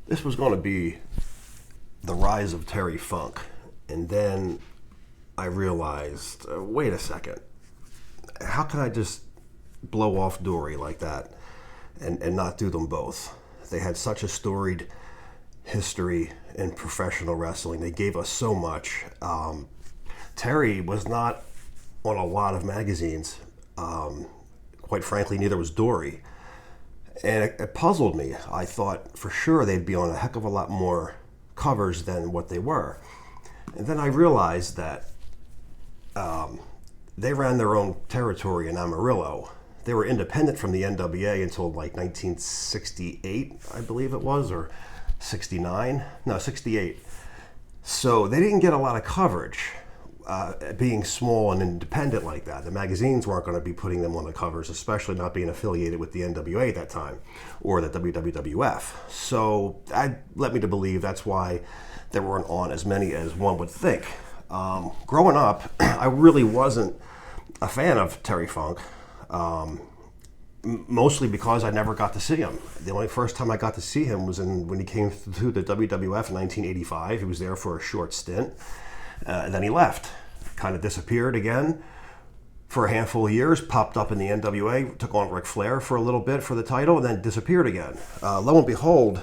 This was going to be the rise of Terry Funk. And then I realized, wait a second, how can I just blow off Dory like that and not do them both? They had such a storied history in professional wrestling. They gave us so much. Terry was not on a lot of magazines. Quite frankly, neither was Dory. And it puzzled me. I thought for sure they'd be on a heck of a lot more covers than what they were. And then I realized that they ran their own territory in Amarillo. They were independent from the NWA until like 1968, I believe it was, or 69. No, 68. So they didn't get a lot of coverage. Being small and independent like that, the magazines weren't going to be putting them on the covers, especially not being affiliated with the NWA at that time or the WWF. So that led me to believe that's why they weren't on as many as one would think. Growing up, I really wasn't a fan of Terry Funk, mostly because I never got to see him. The only first time I got to see him was when he came to the WWF in 1985. He was there for a short stint. And then he left, kind of disappeared again for a handful of years, popped up in the NWA, took on Ric Flair for a little bit for the title, and then disappeared again. Lo and behold,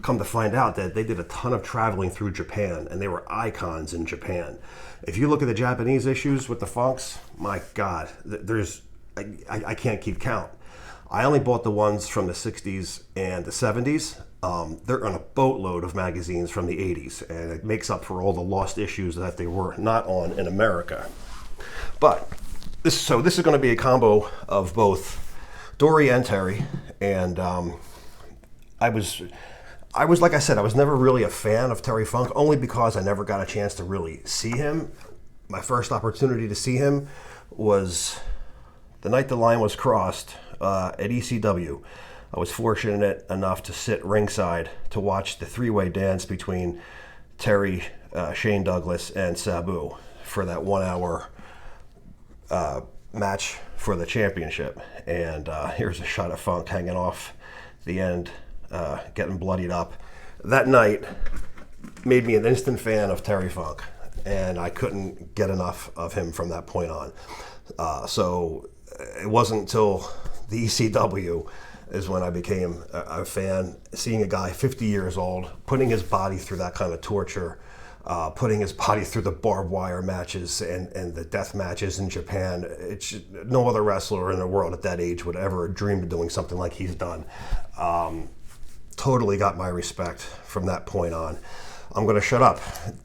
come to find out that they did a ton of traveling through Japan, and they were icons in Japan. If you look at the Japanese issues with the Funks, my God, I can't keep count. I only bought the ones from the 60s and the 70s. They're on a boatload of magazines from the 80s, and it makes up for all the lost issues that they were not on in America. But this is going to be a combo of both Dory and Terry, and I was like I said, I was never really a fan of Terry Funk, only because I never got a chance to really see him. My first opportunity to see him was the night the line was crossed at ECW. I was fortunate enough to sit ringside to watch the three-way dance between Terry, Shane Douglas, and Sabu for that 1 hour match for the championship. And here's a shot of Funk hanging off the end, getting bloodied up. That night made me an instant fan of Terry Funk, and I couldn't get enough of him from that point on. So it wasn't until the ECW is when I became a fan, seeing a guy 50 years old, putting his body through that kind of torture, putting his body through the barbed wire matches and the death matches in Japan. No other wrestler in the world at that age would ever dream of doing something like he's done. Totally got my respect from that point on. I'm going to shut up.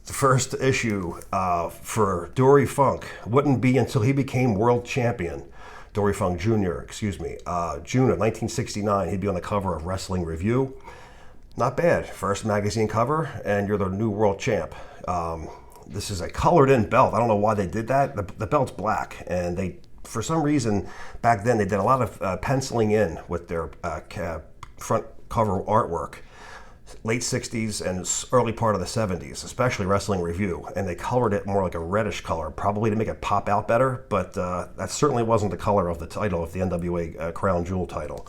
The first issue for Dory Funk wouldn't be until he became world champion. Dory Funk Jr., June of 1969, he'd be on the cover of Wrestling Review. Not bad. First magazine cover, and you're the new world champ. This is a colored-in belt. I don't know why they did that. The belt's black, and they, for some reason, back then they did a lot of penciling in with their front cover artwork. Late 60s and early part of the 70s, especially Wrestling Review, and they colored it more like a reddish color, probably to make it pop out better, but that certainly wasn't the color of the title of the NWA Crown Jewel title.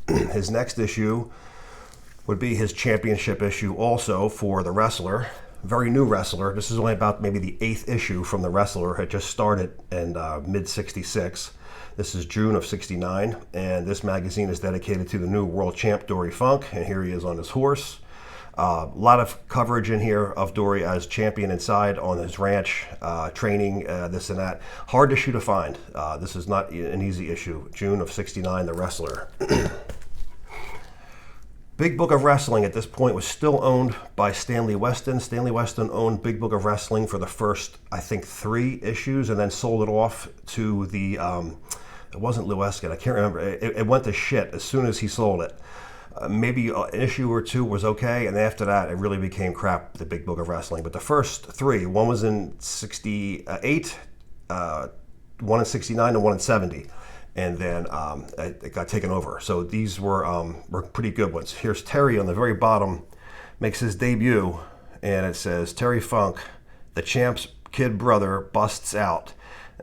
His next issue would be his championship issue also for the wrestler, very new wrestler. This is only about maybe the 8th issue from the wrestler. It just started in mid-66. This is June of 69, and this magazine is dedicated to the new world champ, Dory Funk, and here he is on his horse. A lot of coverage in here of Dory as champion inside on his ranch, training, this and that. Hard issue to find. This is not an easy issue. June of 69, the wrestler. Big Book of Wrestling at this point was still owned by Stanley Weston. Stanley Weston owned Big Book of Wrestling for the first, I think, 3 issues, and then sold it off to the, it wasn't Lou Eskin, I can't remember. It went to shit as soon as he sold it. Maybe an issue or 2 was okay, and after that, it really became crap, the Big Book of Wrestling. But the first 3, one was in 68, one in 69, and one in 70. And then it got taken over. So these were pretty good ones. Here's Terry on the very bottom, makes his debut, and it says, Terry Funk, the champ's kid brother, busts out.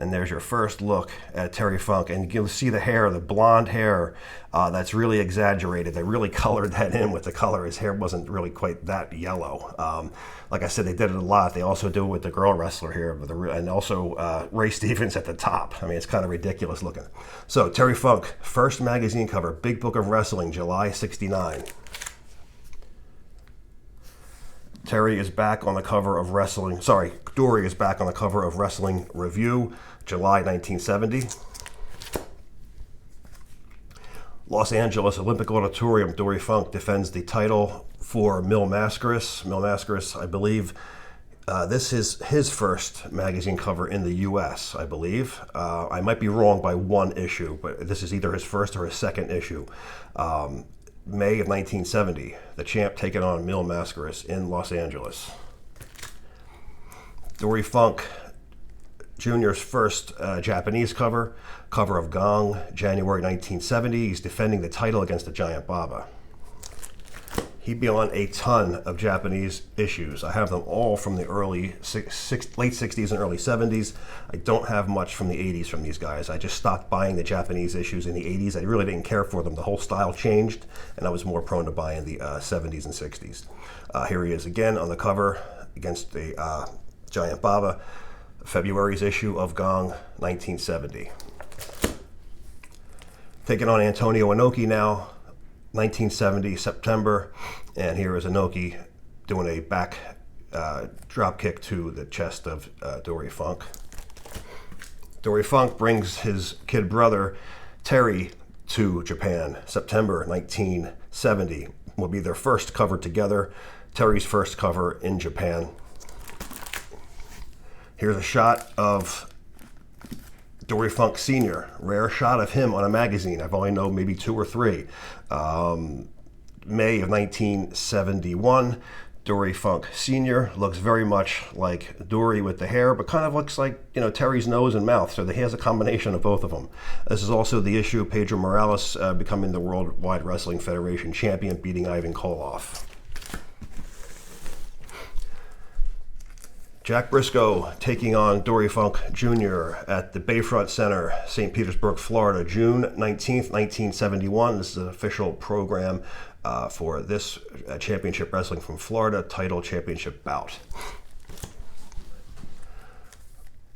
And there's your first look at Terry Funk. And you'll see the hair, the blonde hair, that's really exaggerated. They really colored that in with the color. His hair wasn't really quite that yellow. Like I said, they did it a lot. They also do it with the girl wrestler here, and also Ray Stevens at the top. I mean, it's kind of ridiculous looking. So Terry Funk, first magazine cover, Big Book of Wrestling, July '69. Terry is back on the cover of Wrestling. Sorry, Dory is back on the cover of Wrestling Review, July 1970. Los Angeles Olympic Auditorium, Dory Funk defends the title for Mil Mascaras. Mil Mascaras, I believe, this is his first magazine cover in the U.S., I believe. I might be wrong by one issue, but this is either his first or his second issue. May of 1970, the champ taking on Mil Mascaras in Los Angeles. Dory Funk Jr.'s first Japanese cover of Gong, January 1970. He's defending the title against the Giant Baba. He'd be on a ton of Japanese issues. I have them all from the late 60s and early 70s. I don't have much from the 80s from these guys. I just stopped buying the Japanese issues in the 80s. I really didn't care for them. The whole style changed, and I was more prone to buying the 70s and 60s. Here he is again on the cover against the Giant Baba, February's issue of Gong, 1970. Taking on Antonio Inoki now, 1970, September, and here is Inoki doing a back drop kick to the chest of Dory Funk. Dory Funk brings his kid brother, Terry, to Japan, September 1970. Will be their first cover together, Terry's first cover in Japan. Here's a shot of Dory Funk Sr., rare shot of him on a magazine. I've only known maybe 2 or 3. May of 1971, Dory Funk Sr. looks very much like Dory with the hair, but kind of looks like, Terry's nose and mouth, so he has a combination of both of them. This is also the issue of Pedro Morales becoming the Worldwide Wrestling Federation champion, beating Ivan Koloff. Jack Briscoe taking on Dory Funk Jr. at the Bayfront Center, St. Petersburg, Florida, June 19th, 1971. This is an official program for this Championship Wrestling from Florida title championship bout.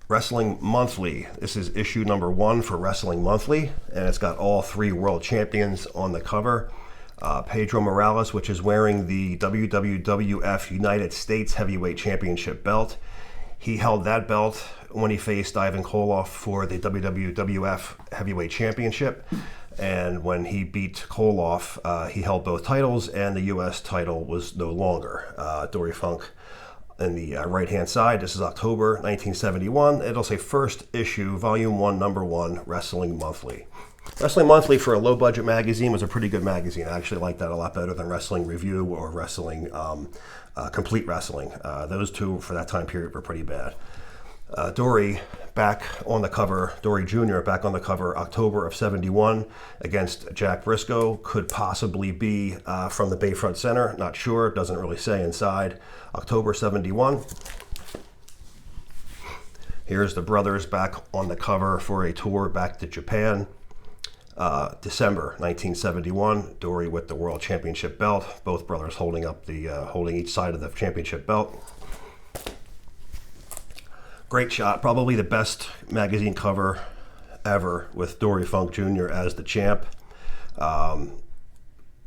Wrestling Monthly. This is issue number 1 for Wrestling Monthly, and it's got all 3 world champions on the cover. Pedro Morales, which is wearing the WWF United States Heavyweight Championship belt. He held that belt when he faced Ivan Koloff for the WWF Heavyweight Championship. And when he beat Koloff, he held both titles, and the U.S. title was no longer. Dory Funk in the right-hand side. This is October 1971. It'll say first issue, volume 1, number 1, Wrestling Monthly. Wrestling Monthly for a low-budget magazine was a pretty good magazine. I actually like that a lot better than Wrestling Review or Wrestling Complete Wrestling. Those two for that time period were pretty bad. Dory back on the cover, Dory Jr. back on the cover October of 71 against Jack Briscoe. Could possibly be from the Bayfront Center. Not sure. Doesn't really say inside. October 71. Here's the brothers back on the cover for a tour back to Japan. December 1971, Dory with the World Championship belt. Both brothers holding up holding each side of the championship belt. Great shot, probably the best magazine cover ever with Dory Funk Jr. as the champ.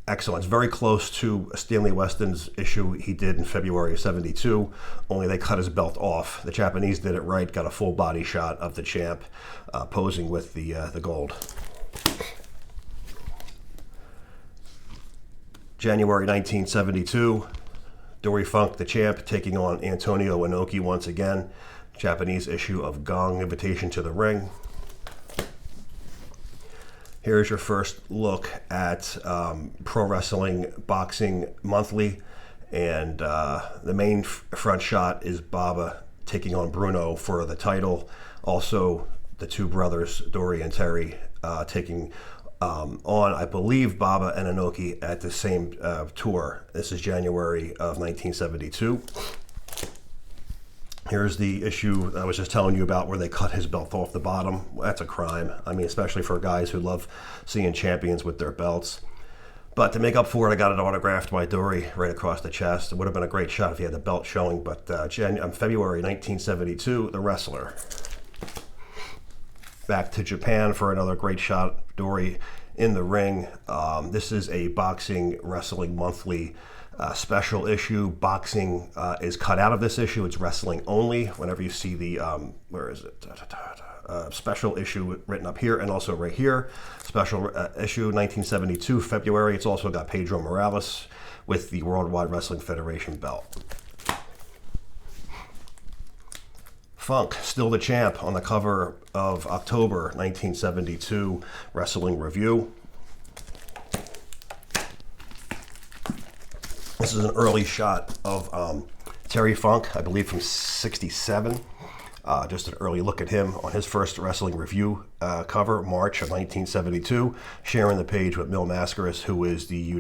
Excellent. It's very close to Stanley Weston's issue he did in February of 72, only they cut his belt off. The Japanese did it right, got a full body shot of the champ posing with the gold. January 1972, Dory Funk, the champ, taking on Antonio Inoki once again. Japanese issue of Gong, Invitation to the Ring. Here's your first look at Pro Wrestling Boxing Monthly, and the main front shot is Baba taking on Bruno for the title. Also, the two brothers, Dory and Terry, taking on, I believe, Baba and Inoki at the same tour. This is January of 1972. Here's the issue I was just telling you about where they cut his belt off the bottom. That's a crime. I mean, especially for guys who love seeing champions with their belts. But to make up for it, I got it autographed by Dory right across the chest. It would have been a great shot if he had the belt showing, but February 1972, The Wrestler. Back to Japan for another great shot. Dory in the ring. This is a Boxing Wrestling Monthly special issue. Boxing is cut out of this issue. It's wrestling only. Whenever you see the, where is it? Special issue written up here and also right here. Special issue 1972, February. It's also got Pedro Morales with the Worldwide Wrestling Federation belt. Funk, still the champ, on the cover of October 1972 Wrestling Review. This is an early shot of Terry Funk, I believe from 67. Just an early look at him on his first Wrestling Review cover, March of 1972, sharing the page with Mil Mascaras, who is the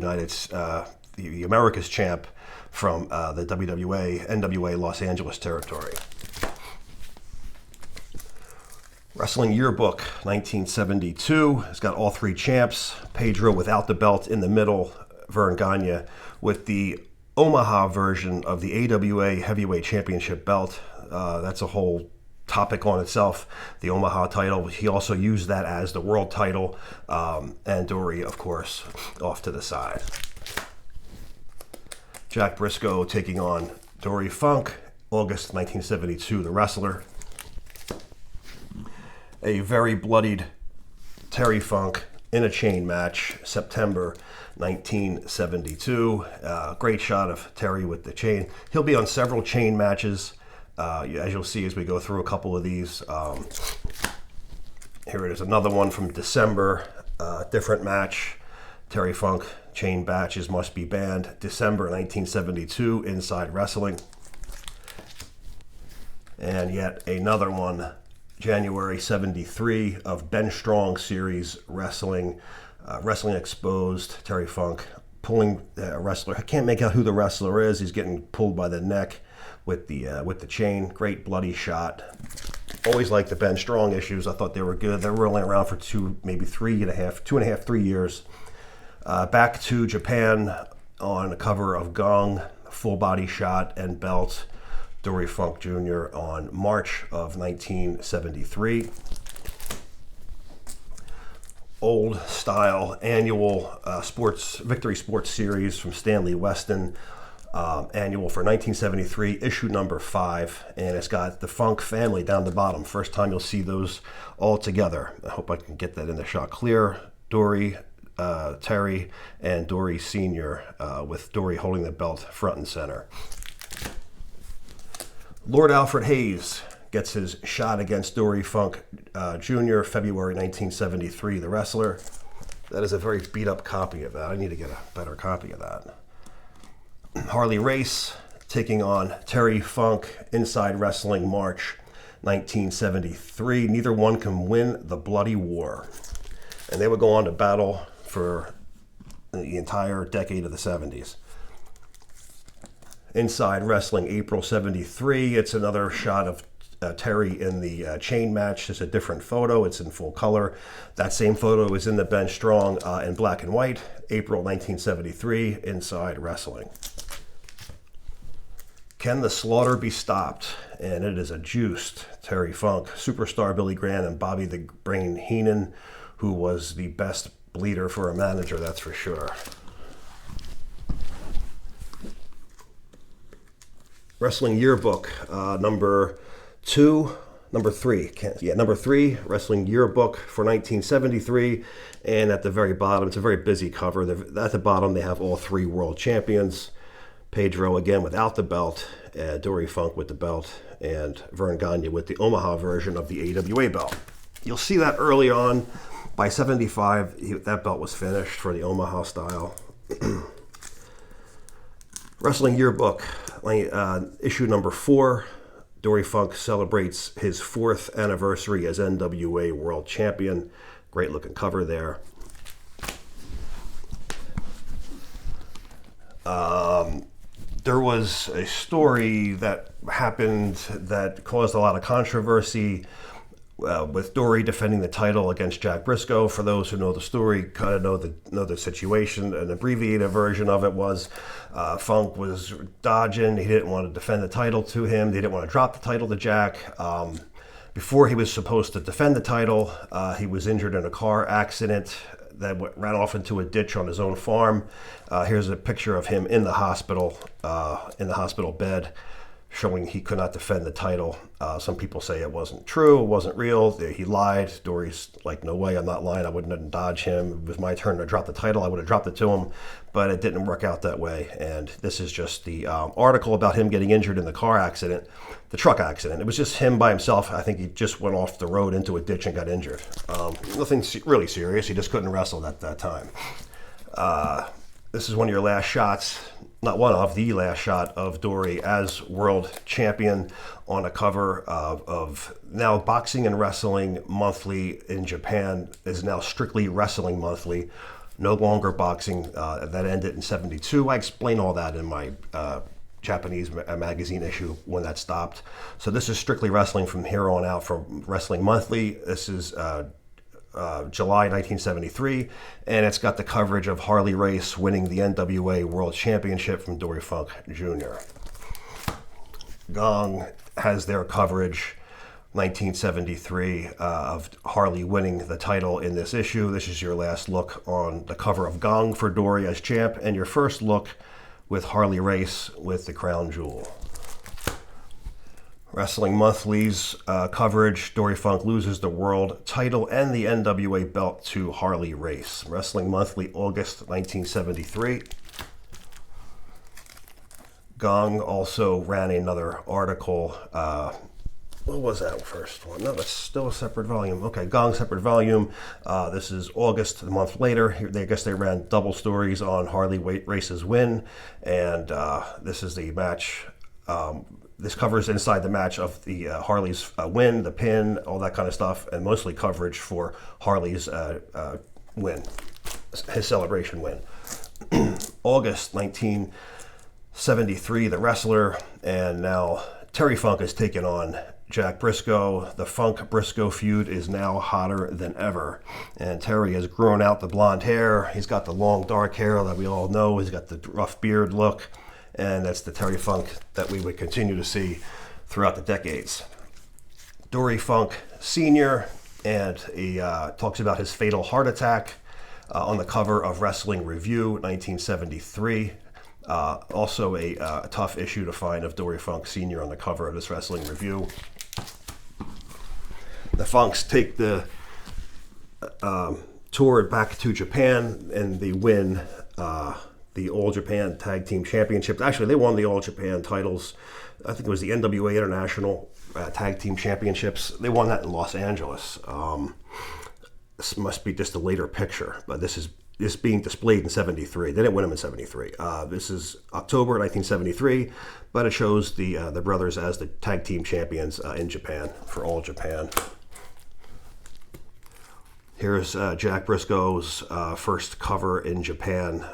the America's champ from the NWA Los Angeles territory. Wrestling Yearbook 1972. It's got all three champs. Pedro without the belt in the middle. Vern Gagne with the Omaha version of the AWA Heavyweight Championship belt. That's a whole topic on itself. The Omaha title. He also used that as the world title. And Dory, of course, off to the side. Jack Briscoe taking on Dory Funk. August 1972. The Wrestler. A very bloodied Terry Funk in a chain match, September 1972. Great shot of Terry with the chain. He'll be on several chain matches, as you'll see as we go through a couple of these. Here it is, another one from December, different match. Terry Funk, chain batches must be banned. December 1972, Inside Wrestling. And yet another one, January 73 of Ben Strong series wrestling, Wrestling Exposed. Terry Funk pulling a wrestler. I can't make out who the wrestler is. He's getting pulled by the neck with the chain. Great bloody shot. Always liked the Ben Strong issues. I thought they were good. They were only around for 3 years. Back to Japan on the cover of Gong, full body shot and belt. Dory Funk Jr. on March of 1973. Old style annual Victory Sports Series from Stanley Weston. Annual for 1973, issue number 5. And it's got the Funk family down the bottom. First time you'll see those all together. I hope I can get that in the shot clear. Dory, Terry, and Dory Sr. With Dory holding the belt front and center. Lord Alfred Hayes gets his shot against Dory Funk Jr., February 1973, The Wrestler. That is a very beat-up copy of that. I need to get a better copy of that. Harley Race taking on Terry Funk, Inside Wrestling, March 1973. Neither one can win the bloody war. And they would go on to battle for the entire decade of the 70s. Inside Wrestling, April 73. It's another shot of Terry in the chain match. It's a different photo. It's in full color. That same photo is in the Ben Strong in black and white. April 1973, Inside Wrestling. Can the Slaughter be stopped? And it is a juiced Terry Funk. Superstar Billy Graham and Bobby the Brain Heenan, who was the best bleeder for a manager, that's for sure. Wrestling Yearbook, number 3, Wrestling Yearbook for 1973, and at the very bottom, it's a very busy cover. At the bottom, they have all 3 world champions. Pedro again without the belt, Dory Funk with the belt, and Vern Gagne with the Omaha version of the AWA belt. You'll see that early on. By 75, that belt was finished for the Omaha style. Wrestling Yearbook, issue number 4. Dory Funk celebrates his 4th anniversary as NWA World Champion. Great looking cover there. there was a story that happened that caused a lot of controversy with Dory defending the title against Jack Briscoe. For those who know the story, kind of know the situation. An abbreviated version of it was Funk was dodging. He didn't want to defend the title to him. They didn't want to drop the title to Jack. Before he was supposed to defend the title, he was injured in a car accident that ran off into a ditch on his own farm. Here's a picture of him in the hospital bed, showing he could not defend the title. Some people say it wasn't true, it wasn't real, he lied. Dory's like, no way, I'm not lying, I wouldn't dodge him. It was my turn to drop the title, I would have dropped it to him, but it didn't work out that way. And this is just the article about him getting injured in the car accident, the truck accident. It was just him by himself. I think he just went off the road into a ditch and got injured. Nothing really serious, he just couldn't wrestle at that time. This is one of your last shots, not one of, the last shot of Dory as world champion on a cover of now Boxing and Wrestling Monthly in Japan is now strictly Wrestling Monthly, no longer Boxing. That ended in '72. I explain all that in my Japanese magazine issue when that stopped. So this is strictly wrestling from here on out from Wrestling Monthly. This is July 1973, and it's got the coverage of Harley Race winning the NWA World Championship from Dory Funk Jr. Gong has their coverage 1973 of Harley winning the title in this issue. This is your last look on the cover of Gong for Dory as champ, and your first look with Harley Race with the crown jewel. Wrestling Monthly's coverage, Dory Funk loses the world title and the NWA belt to Harley Race. Wrestling Monthly, August 1973. Gong also ran another article. What was that first one? No, that's still a separate volume. Okay, Gong separate volume. This is August, a month later. I guess they ran double stories on Harley Race's win, and this is the match. This covers inside the match of the Harley's win, the pin, all that kind of stuff, and mostly coverage for Harley's win, his celebration win. August 1973, the wrestler, and now Terry Funk has taken on Jack Briscoe. The Funk-Briscoe feud is now hotter than ever, and Terry has grown out the blonde hair. He's got the long dark hair that we all know. He's got the rough beard look. And that's the Terry Funk that we would continue to see throughout the decades. Dory Funk Sr., and he talks about his fatal heart attack on the cover of Wrestling Review, 1973. Also a tough issue to find of Dory Funk Sr. on the cover of this Wrestling Review. The Funks take the tour back to Japan, and they win the All Japan Tag Team Championships. Actually, they won the All Japan titles. I think it was the NWA International Tag Team Championships. They won that in Los Angeles. This must be just a later picture, but this is being displayed in '73. They didn't win them in '73. This is October 1973, but it shows the brothers as the tag team champions in Japan for All Japan. Here's Jack Briscoe's first cover in Japan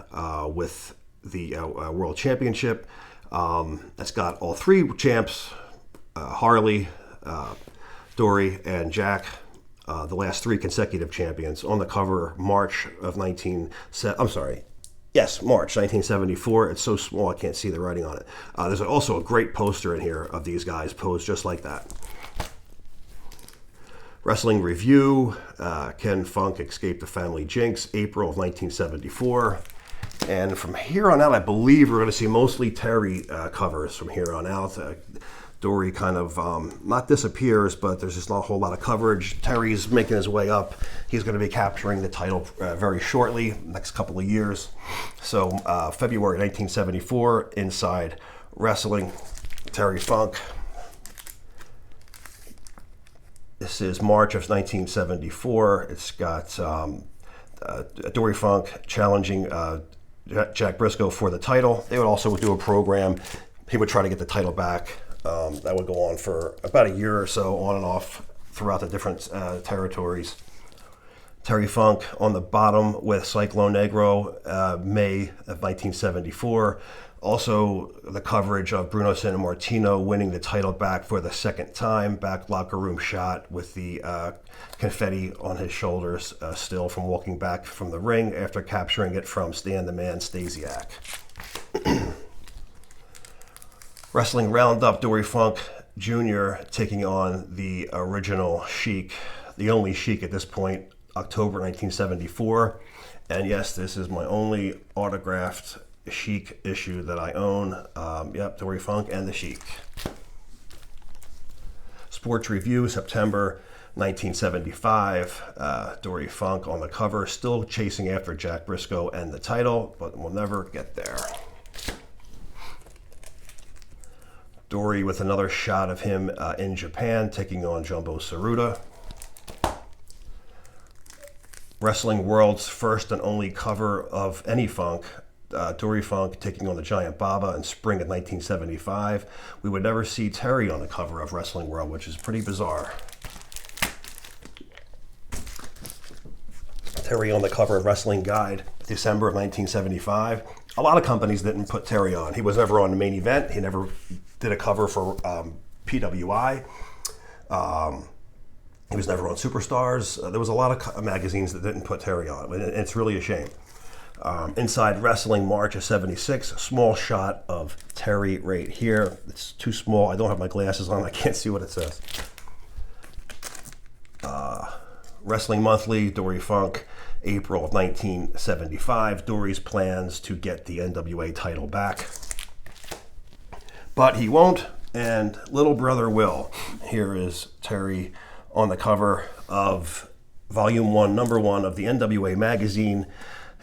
with the World Championship. It's got all three champs, Harley, Dory, and Jack, the last three consecutive champions, on the cover March 1974. It's so small I can't see the writing on it. There's also a great poster in here of these guys posed just like that. Wrestling Review, Ken Funk escaped the family jinx, April of 1974. And from here on out, I believe we're going to see mostly Terry covers from here on out. Dory kind of not disappears, but there's just not a whole lot of coverage. Terry's making his way up. He's going to be capturing the title very shortly, next couple of years. So February 1974, Inside Wrestling, Terry Funk. This is March of 1974. It's got Dory Funk challenging Jack Briscoe for the title. They would also do a program. He would try to get the title back. That would go on for about a year or so, on and off throughout the different territories. Terry Funk on the bottom with Cyclone Negro, May of 1974. Also, the coverage of Bruno Sammartino winning the title back for the second time, back locker room shot with the confetti on his shoulders still from walking back from the ring after capturing it from Stan the Man Stasiak. Wrestling Roundup, Dory Funk Jr. taking on the original Sheik, the only Sheik at this point, October 1974. And yes, this is my only autographed Sheik issue that I own. Yep, Dory Funk and the Sheik. Sports Review, September 1975. Dory Funk on the cover, still chasing after Jack Briscoe and the title, but we'll never get there. Dory with another shot of him in Japan, taking on Jumbo Tsuruta. Wrestling World's first and only cover of any Funk, Dory Funk taking on the Giant Baba in spring of 1975. We would never see Terry on the cover of Wrestling World, which is pretty bizarre. Terry on the cover of Wrestling Guide, December of 1975. A lot of companies didn't put Terry on. He was never on the main event. He never did a cover for PWI. He was never on Superstars. There was a lot of magazines that didn't put Terry on. And it's really a shame. Inside Wrestling, March of 76. A small shot of Terry right here. It's too small. I don't have my glasses on. I can't see what it says. Wrestling Monthly, Dory Funk, April of 1975. Dory's plans to get the NWA title back. But he won't, and little brother will. Here is Terry on the cover of Volume 1, Number 1 of the NWA magazine.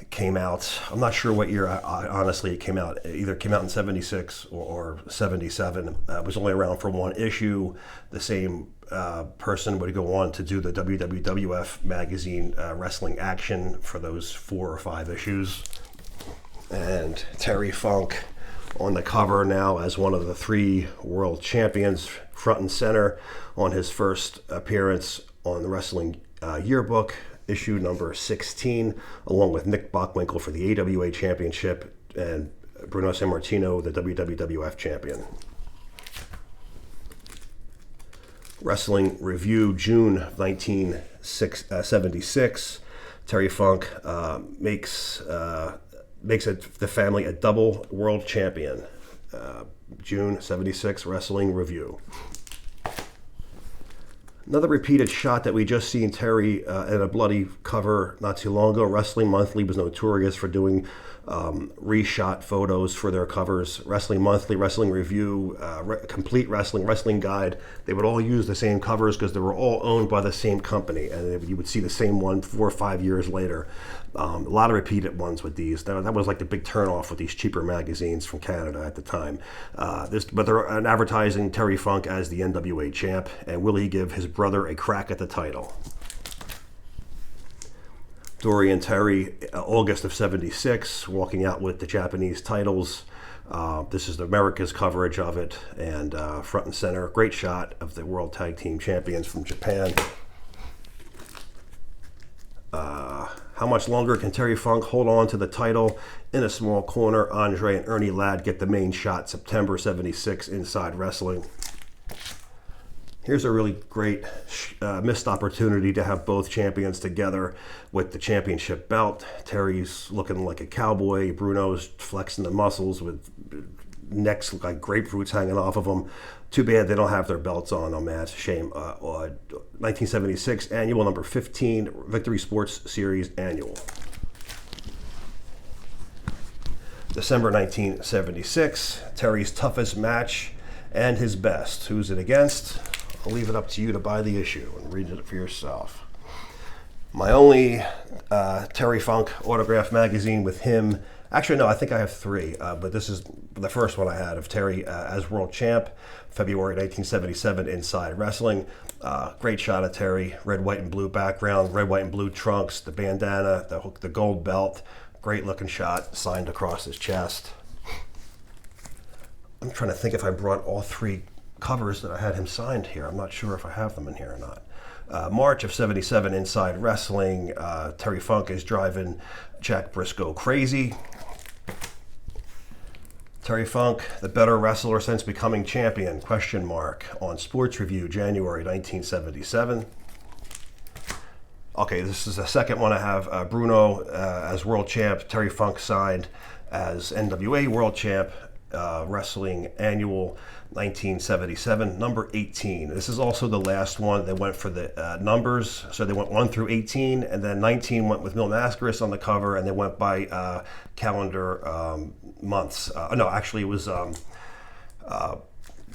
It came out, I'm not sure what year, honestly, it came out. It either came out in 76 or 77. It was only around for one issue. The same person would go on to do the WWF magazine Wrestling Action for those 4 or 5 issues. And Terry Funk on the cover now as one of the 3 world champions, front and center on his first appearance on the Wrestling Yearbook, issue number 16, along with Nick Bockwinkel for the AWA Championship and Bruno Sammartino, the WWF Champion. Wrestling Review, June 1976. Terry Funk makes the family a double world champion. June 76, Wrestling Review. Another repeated shot that we just seen Terry in a bloody cover not too long ago. Wrestling Monthly was notorious for doing reshot photos for their covers. Wrestling Monthly, Wrestling Review, Complete Wrestling, Wrestling Guide. They would all use the same covers because they were all owned by the same company, and you would see the same one 4 or 5 years later. A lot of repeated ones with these. That was like the big turnoff with these cheaper magazines from Canada at the time. But they're advertising Terry Funk as the NWA champ, and will he give his brother a crack at the title? Dory and Terry, August of 76, walking out with the Japanese titles. This is America's coverage of it, and front and center, great shot of the World Tag Team Champions from Japan. How much longer can Terry Funk hold on to the title? In a small corner, Andre and Ernie Ladd get the main shot, September 76, Inside Wrestling. Here's a really great missed opportunity to have both champions together with the championship belt. Terry's looking like a cowboy. Bruno's flexing the muscles with necks like grapefruits hanging off of them. Too bad they don't have their belts on. Oh man, it's a shame. 1976 annual, number 15, Victory Sports Series annual. December 1976, Terry's toughest match and his best. Who's it against? I'll leave it up to you to buy the issue and read it for yourself. My only Terry Funk autograph magazine with him. Actually, no, I think I have 3, but this is the first one I had of Terry as world champ, February 1977, Inside Wrestling. Great shot of Terry, red, white, and blue background, red, white, and blue trunks, the bandana, the gold belt. Great looking shot, signed across his chest. I'm trying to think if I brought all 3 covers that I had him signed here. I'm not sure if I have them in here or not. March of 77, Inside Wrestling. Terry Funk is driving Jack Briscoe crazy. Terry Funk, the better wrestler since becoming champion, question mark, on Sports Review, January 1977. Okay, this is the second one I have. Bruno as world champ, Terry Funk signed as NWA world champ, Wrestling Annual 1977, number 18. This is also the last one. They went for the numbers, so they went 1 through 18, and then 19 went with Mil Mascaris on the cover, and they went by calendar months. No, actually it was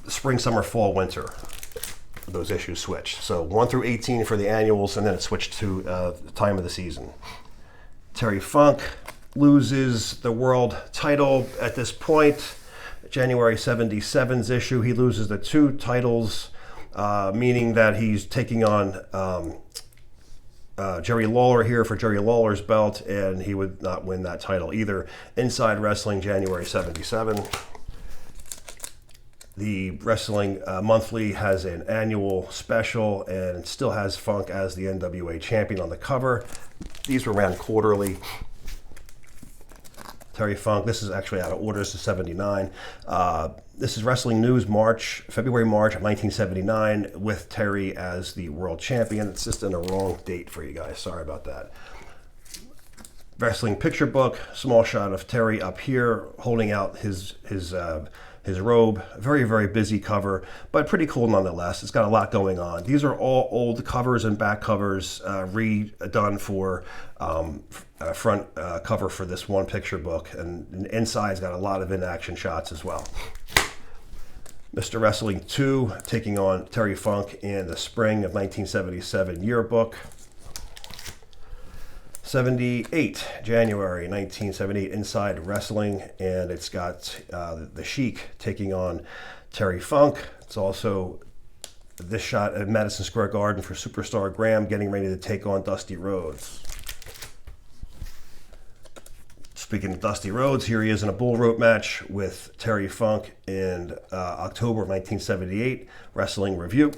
spring, summer, fall, winter. Those issues switched. So 1 through 18 for the annuals, and then it switched to the time of the season. Terry Funk loses the world title at this point. January 77's issue, he loses the 2 titles, meaning that he's taking on Jerry Lawler here for Jerry Lawler's belt, and he would not win that title either. Inside Wrestling, January 77. The Wrestling Monthly has an annual special and still has Funk as the NWA champion on the cover. These were ran quarterly. Terry Funk, this is actually out of order, this is 79. This is Wrestling News, February, March of 1979, with Terry as the world champion. It's just in a wrong date for you guys, sorry about that. Wrestling Picture Book, small shot of Terry up here holding out his robe. Very, very busy cover, but pretty cool nonetheless. It's got a lot going on. These are all old covers and back covers redone for front cover for this one picture book, and inside's got a lot of in-action shots as well. Mr. Wrestling 2 taking on Terry Funk in the spring of 1977 yearbook. 78, January 1978, Inside Wrestling, and it's got the Sheik taking on Terry Funk. It's also this shot at Madison Square Garden for Superstar Graham getting ready to take on Dusty Rhodes. Speaking of Dusty Rhodes, here he is in a bull rope match with Terry Funk in October of 1978, Wrestling Review.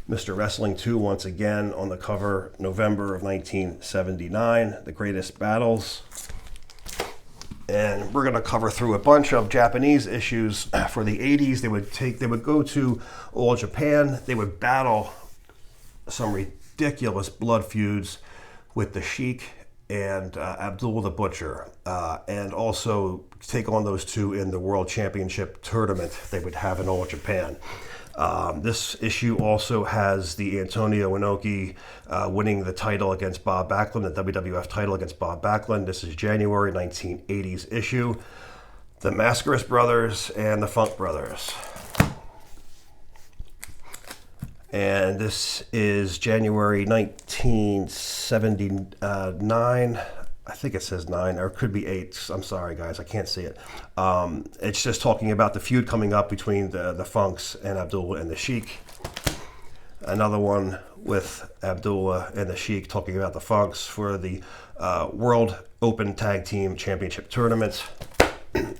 Mr. Wrestling 2 once again on the cover, November of 1979, The Greatest Battles. And we're going to cover through a bunch of Japanese issues for the 80s. They would go to All Japan. They would battle some ridiculous blood feuds with the Sheik and Abdul the Butcher, and also take on those two in the World Championship tournament they would have in All Japan. This issue also has the Antonio Inoki winning the title against Bob Backlund, the WWF title against Bob Backlund. This is January 1980s issue. The Mascaris brothers and the Funk brothers. And this is January 1979. I think it says 9, or it could be 8. I'm sorry, guys, I can't see it. It's just talking about the feud coming up between the Funks and Abdullah and the Sheik. Another one with Abdullah and the Sheik talking about the Funks for the World Open Tag Team Championship Tournament.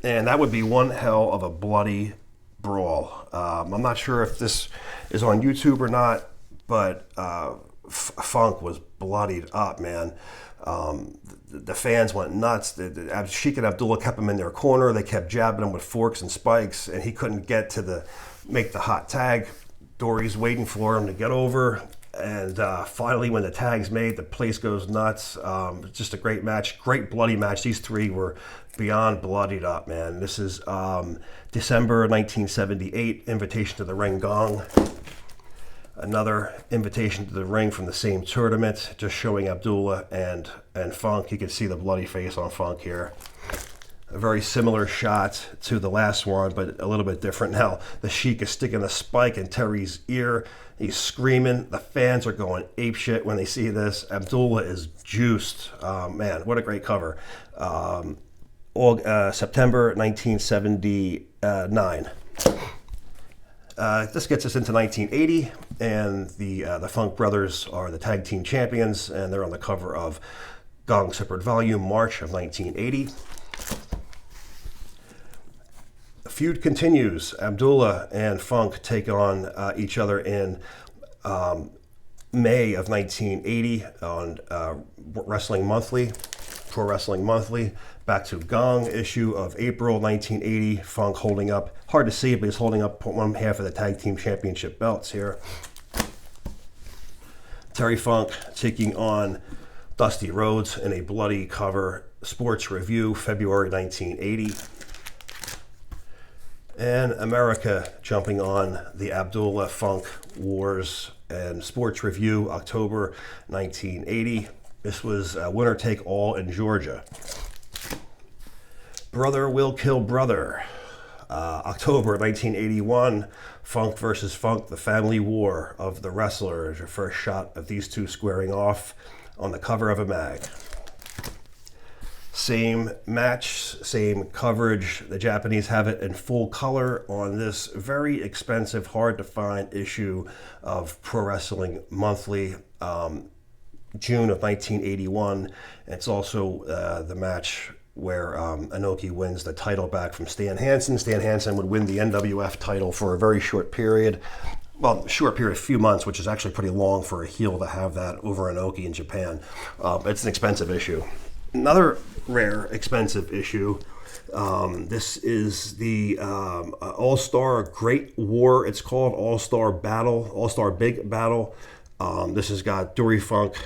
And that would be one hell of a bloody brawl. I'm not sure if this is on YouTube or not, but Funk was bloodied up, man. The fans went nuts. The Sheik and Abdullah kept him in their corner. They kept jabbing him with forks and spikes, and he couldn't get to make the hot tag. Dory's waiting for him to get over, and finally, when the tag's made, the place goes nuts. Just a great match, great bloody match. These three were beyond bloodied up, man. This is December 1978, Invitation to the Ring Gong. Another invitation to the ring from the same tournament, just showing Abdullah and Funk. You can see the bloody face on Funk here. A very similar shot to the last one, but a little bit different now. The Sheik is sticking a spike in Terry's ear. He's screaming. The fans are going apeshit when they see this. Abdullah is juiced. Man, what a great cover. September 1979. This gets us into 1980, and the Funk brothers are the tag team champions, and they're on the cover of Gong Separate Volume, March of 1980. The feud continues. Abdullah and Funk take on each other in May of 1980 on Wrestling Monthly, Pro Wrestling Monthly. Back to Gong issue of April 1980. Funk holding up, hard to see, but he's holding up one half of the tag team championship belts here. Terry Funk taking on Dusty Rhodes in a bloody cover sports review, February 1980. And America jumping on the Abdullah Funk Wars and Sports Review, October 1980. This was winner take all in Georgia. Brother Will Kill Brother, October 1981. Funk versus Funk, the family war of the wrestlers. Your first shot of these two squaring off on the cover of a mag. Same match, same coverage. The Japanese have it in full color on this very expensive, hard to find issue of Pro Wrestling Monthly, June of 1981. It's also the match where Inoki wins the title back from Stan Hansen. Stan Hansen would win the NWF title for a very short period. Well, short period, a few months, which is actually pretty long for a heel to have that over Inoki in Japan. It's an expensive issue. Another rare, expensive issue. This is the All-Star Great War. It's called All-Star Battle, All-Star Big Battle. This has got Dory Funk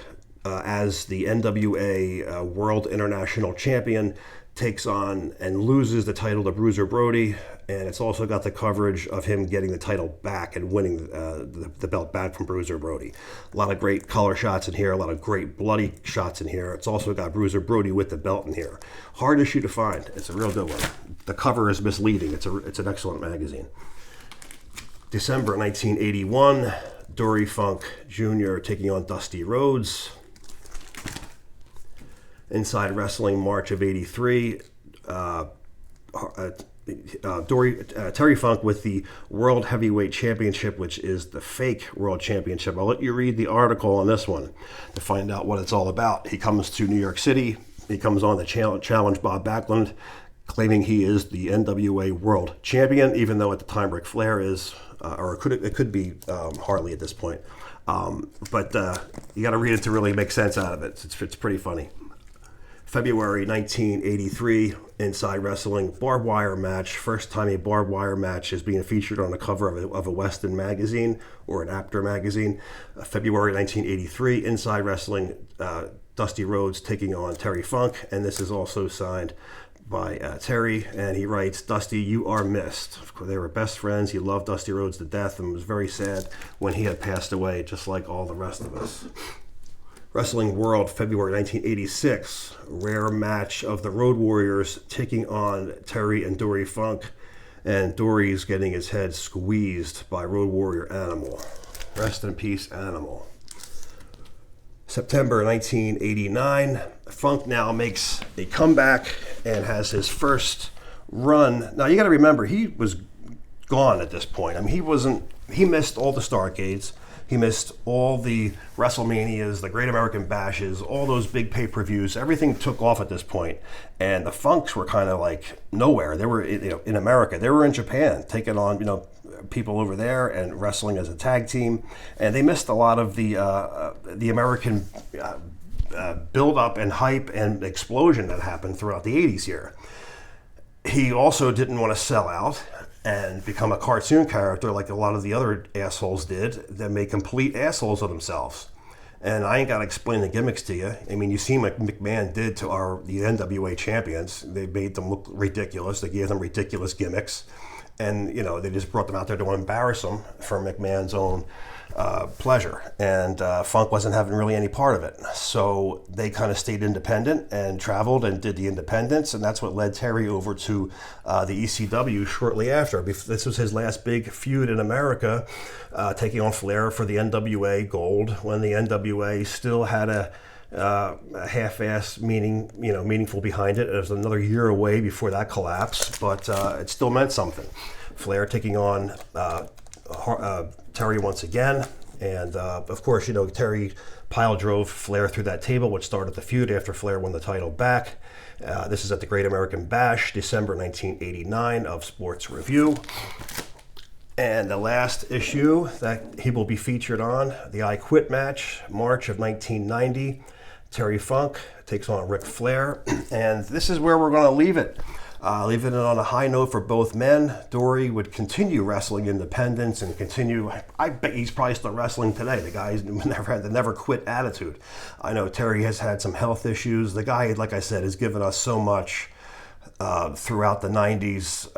as the NWA World International Champion, takes on and loses the title to Bruiser Brody, and it's also got the coverage of him getting the title back and winning the belt back from Bruiser Brody. A lot of great color shots in here, a lot of great bloody shots in here. It's also got Bruiser Brody with the belt in here. Hard issue to find. It's a real good one. The cover is misleading. It's an excellent magazine. December 1981, Dory Funk Jr. taking on Dusty Rhodes. Inside Wrestling, March of '83, Terry Funk with the World Heavyweight Championship, which is the fake World Championship. I'll let you read the article on this one to find out what it's all about. He comes to New York City. He comes on the challenge Bob Backlund, claiming he is the NWA World Champion, even though at the time Ric Flair is, or it could be Harley at this point. But you got to read it to really make sense out of it. It's pretty funny. February 1983, Inside Wrestling barbed wire match. First time a barbed wire match is being featured on the cover of a Western magazine or an Apter magazine. February 1983, Inside Wrestling, Dusty Rhodes taking on Terry Funk, and this is also signed by Terry, and he writes, "Dusty, you are missed." Of course, they were best friends. He loved Dusty Rhodes to death and was very sad when he had passed away, just like all the rest of us. Wrestling World, February 1986, rare match of the Road Warriors taking on Terry and Dory Funk, and Dory's getting his head squeezed by Road Warrior Animal. Rest in peace, Animal. September 1989, Funk now makes a comeback and has his first run. Now you got to remember, he was gone at this point. I mean, he missed all the Starrcades. He missed all the WrestleManias, the Great American Bashes, all those big pay-per-views. Everything took off at this point, and the Funks were kind of like nowhere. They were, in America. They were in Japan, taking on, people over there and wrestling as a tag team, and they missed a lot of the American build-up and hype and explosion that happened throughout the 80s here. He also didn't want to sell out and become a cartoon character like a lot of the other assholes did that made complete assholes of themselves. And I ain't got to explain the gimmicks to you. I mean, you see what McMahon did to the NWA champions. They made them look ridiculous. They gave them ridiculous gimmicks. And, they just brought them out there to embarrass them for McMahon's own pleasure. And Funk wasn't having really any part of it. So they kind of stayed independent and traveled and did the independents. And that's what led Terry over to the ECW shortly after. This was his last big feud in America, taking on Flair for the NWA Gold, when the NWA still had a half-ass meaningful behind it. It was another year away before that collapse, but it still meant something. Flair taking on Terry once again, and of course, Terry pile drove Flair through that table, which started the feud after Flair won the title back. This is at the Great American Bash, December 1989 of Sports Review. And the last issue that he will be featured on, the I Quit match, March of 1990. Terry Funk takes on Ric Flair. And this is where we're going to leave it. Leaving it on a high note for both men. Dory would continue wrestling independence and continue. I bet he's probably still wrestling today. The guy's never had the never quit attitude. I know Terry has had some health issues. The guy, like I said, has given us so much throughout the 90s,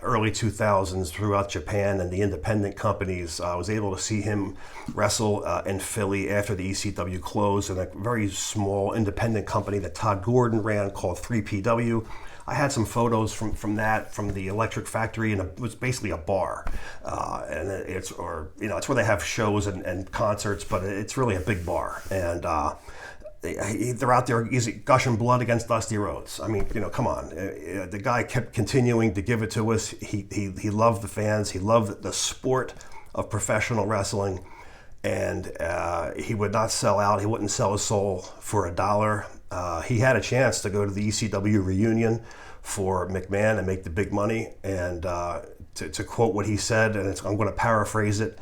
early 2000s, throughout Japan and the independent companies. I was able to see him wrestle in Philly after the ECW closed in a very small independent company that Todd Gordon ran called 3PW. I had some photos from the Electric Factory, and it was basically a bar, and it's where they have shows and concerts, but it's really a big bar, and they're out there gushing blood against Dusty Rhodes. I mean, come on, the guy kept continuing to give it to us. He loved the fans, he loved the sport of professional wrestling, and he would not sell out. He wouldn't sell his soul for $1. He had a chance to go to the ECW reunion for McMahon and make the big money. And to quote what he said, and I'm going to paraphrase it,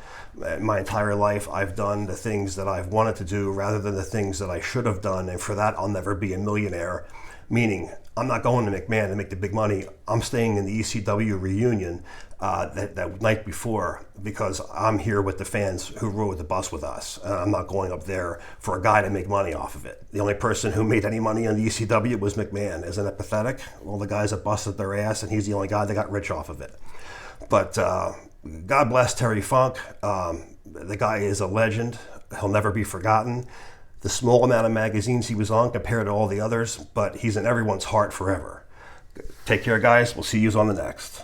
my entire life I've done the things that I've wanted to do rather than the things that I should have done. And for that, I'll never be a millionaire. Meaning, I'm not going to McMahon to make the big money. I'm staying in the ECW reunion that night before because I'm here with the fans who rode the bus with us. I'm not going up there for a guy to make money off of it. The only person who made any money on the ECW was McMahon. Isn't that pathetic? All the guys that busted their ass, and he's the only guy that got rich off of it. But God bless Terry Funk. The guy is a legend. He'll never be forgotten. The small amount of magazines he was on compared to all the others, but he's in everyone's heart forever. Take care, guys. We'll see you on the next.